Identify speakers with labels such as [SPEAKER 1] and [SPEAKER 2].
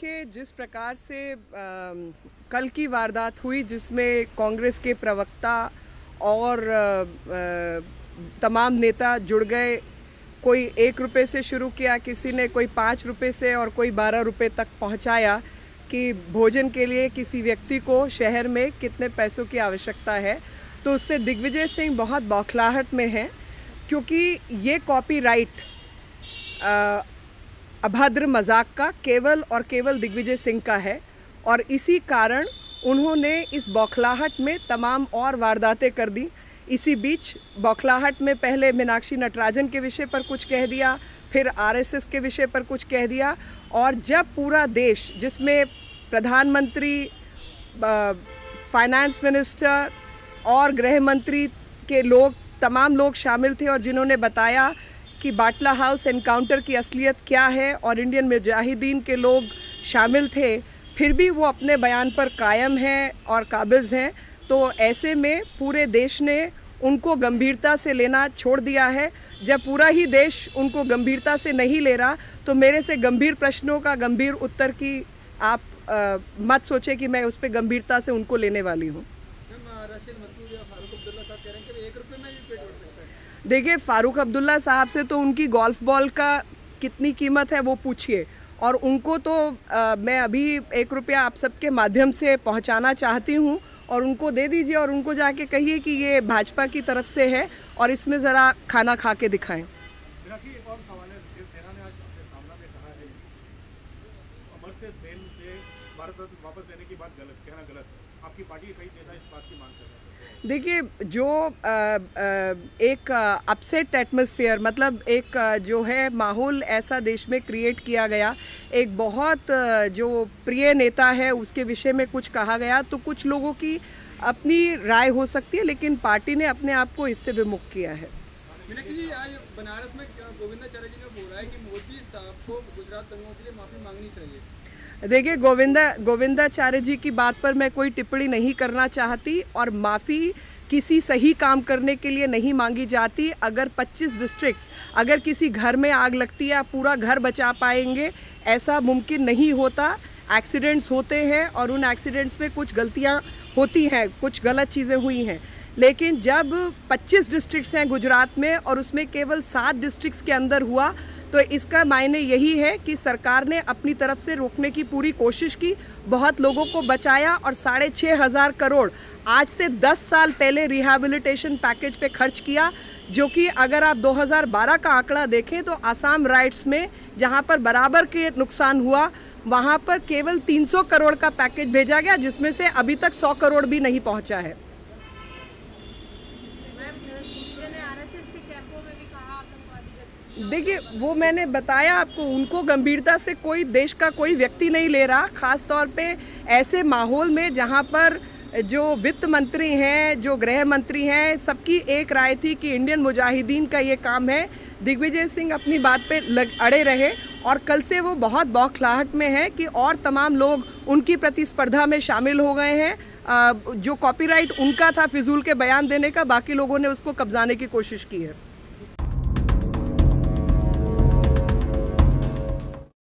[SPEAKER 1] देखिए, जिस प्रकार से कल की वारदात हुई जिसमें कांग्रेस के प्रवक्ता और तमाम नेता जुड़ गए, कोई 1 रुपये से शुरू किया, किसी ने कोई 5 रुपये से और कोई 12 रुपये तक पहुंचाया कि भोजन के लिए किसी व्यक्ति को शहर में कितने पैसों की आवश्यकता है। तो उससे दिग्विजय सिंह बहुत बौखलाहट में हैं, क्योंकि ये कॉपीराइट अभद्र मजाक का केवल और केवल दिग्विजय सिंह का है, और इसी कारण उन्होंने इस बौखलाहट में तमाम और वारदातें कर दी। इसी बीच बौखलाहट में पहले मीनाक्षी नटराजन के विषय पर कुछ कह दिया, फिर आरएसएस के विषय पर कुछ कह दिया, और जब पूरा देश, जिसमें प्रधानमंत्री, फाइनेंस मिनिस्टर और गृह मंत्री के लोग, तमाम लोग शामिल थे, और जिन्होंने बताया कि बाटला हाउस एनकाउंटर की असलियत क्या है, और इंडियन मुजाहिदीन के लोग शामिल थे, फिर भी वो अपने बयान पर कायम हैं और काबिज हैं। तो ऐसे में पूरे देश ने उनको गंभीरता से लेना छोड़ दिया है। जब पूरा ही देश उनको गंभीरता से नहीं ले रहा, तो मेरे से गंभीर प्रश्नों का गंभीर उत्तर की आप मत सोचे कि मैं उस पर गंभीरता से उनको लेने वाली हूँ। देखिए, फ़ारूक अब्दुल्ला साहब से तो उनकी गोल्फ बॉल का कितनी कीमत है वो पूछिए, और उनको तो मैं अभी 1 रुपया आप सबके माध्यम से पहुंचाना चाहती हूं, और उनको दे दीजिए, और उनको जाके कहिए कि ये भाजपा की तरफ से है और इसमें ज़रा खाना खा के दिखाएं। वापस लेने की बात गलत, कहना गलत। आपकी पार्टी कई नेता इस बात की मांग कर रहे हैं। देखिए, जो एक अपसेट एटमॉस्फेयर, मतलब एक जो है माहौल ऐसा देश में क्रिएट किया गया, एक बहुत जो प्रिय नेता है उसके विषय में कुछ कहा गया, तो कुछ लोगों की अपनी राय हो सकती है, लेकिन पार्टी ने अपने आप को इससे विमुख किया है।
[SPEAKER 2] मीनाक्षी जी, आज बनारस में गोविंदाचार्य जी ने बोला है कि मोदी साहब को गुजरात दंगों के लिए माफ़ी मांगनी चाहिए।
[SPEAKER 1] देखिए, गोविंदाचार्य जी की बात पर मैं कोई टिप्पणी नहीं करना चाहती, और माफ़ी किसी सही काम करने के लिए नहीं मांगी जाती। अगर 25 डिस्ट्रिक्ट्स, अगर किसी घर में आग लगती है, पूरा घर बचा पाएंगे, ऐसा मुमकिन नहीं होता। एक्सीडेंट्स होते हैं, और उन एक्सीडेंट्स में कुछ गलतियां होती हैं, कुछ गलत चीज़ें हुई हैं, लेकिन जब 25 डिस्ट्रिक्ट्स हैं गुजरात में और उसमें केवल 7 डिस्ट्रिक्ट्स के अंदर हुआ, तो इसका मायने यही है कि सरकार ने अपनी तरफ से रोकने की पूरी कोशिश की, बहुत लोगों को बचाया, और 6,500 करोड़ आज से 10 साल पहले रिहैबिलिटेशन पैकेज पे खर्च किया, जो कि अगर आप 2012 का आंकड़ा देखें तो आसाम राइट्स में जहां पर बराबर के नुकसान हुआ, वहां पर केवल 300 करोड़ का पैकेज भेजा गया, जिसमें से अभी तक 100 करोड़ भी नहीं पहुंचा है। देखिए, वो मैंने बताया आपको, उनको गंभीरता से कोई देश का कोई व्यक्ति नहीं ले रहा, ख़ास तौर पे ऐसे माहौल में जहां पर जो वित्त मंत्री हैं, जो गृह मंत्री हैं, सबकी एक राय थी कि इंडियन मुजाहिदीन का ये काम है। दिग्विजय सिंह अपनी बात पे अड़े रहे, और कल से वो बहुत बौखलाहट में है कि और तमाम लोग उनकी प्रतिस्पर्धा में शामिल हो गए हैं। जो कॉपीराइट उनका था फिजूल के बयान देने का, बाकी लोगों ने उसको कब्जाने की कोशिश की है।